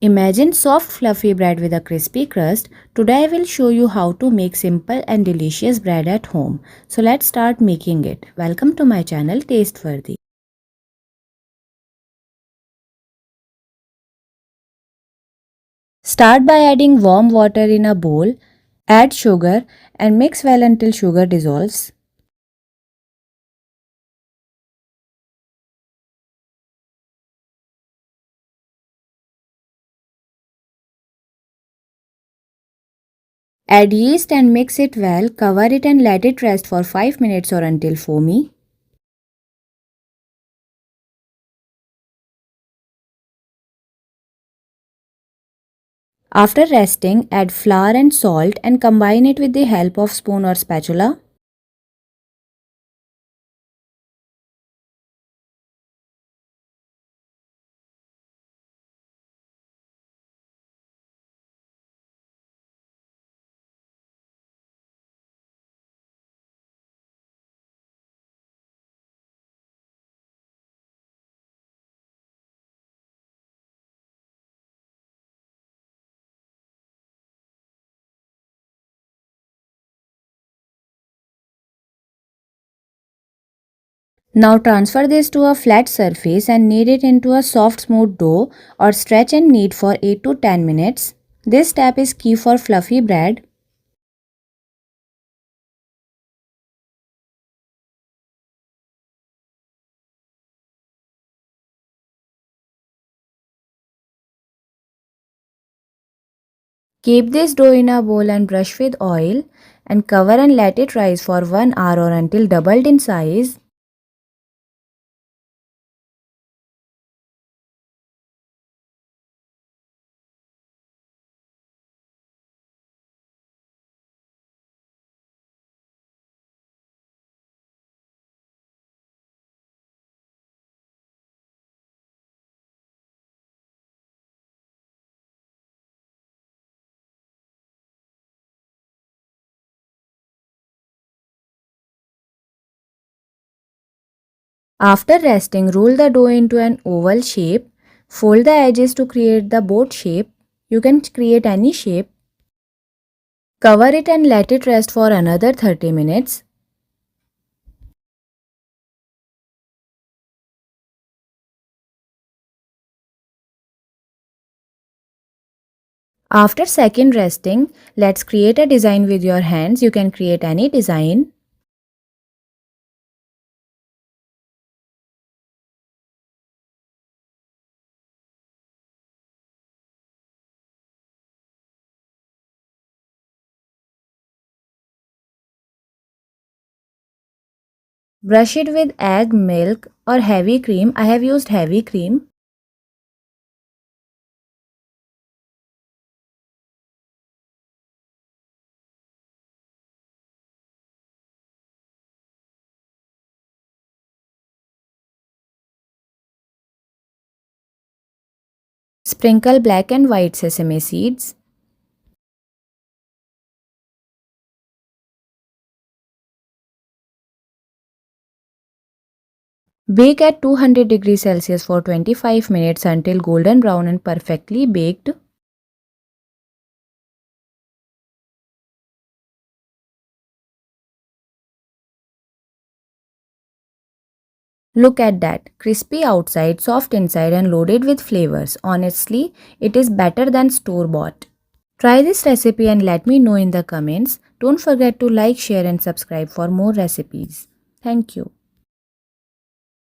Imagine soft fluffy bread with a crispy crust. Today I will show you how to make simple and delicious bread at home. So let's start making it. Welcome to my channel Tasteworthy. Start by adding warm water in a bowl. Add sugar and mix well until sugar dissolves. Add yeast and mix it well. Cover it and let it rest for 5 minutes or until foamy. After resting, add flour and salt and combine it with the help of spoon or spatula. Now transfer this to a flat surface and knead it into a soft smooth dough or stretch and knead for 8 to 10 minutes. This step is key for fluffy bread. Keep this dough in a bowl and brush with oil and cover and let it rise for 1 hour or until doubled in size. After resting, roll the dough into an oval shape. Fold the edges to create the boat shape. You can create any shape. Cover it and let it rest for another 30 minutes. After second resting, let's create a design with your hands. You can create any design. Brush it with egg, milk or heavy cream. I have used heavy cream. Sprinkle black and white sesame seeds. Bake at 200 degrees Celsius for 25 minutes until golden brown and perfectly baked. Look at that, crispy outside, soft inside and loaded with flavors. Honestly, it is better than store-bought. Try this recipe and let me know in the comments. Don't forget to like, share and subscribe for more recipes. Thank you.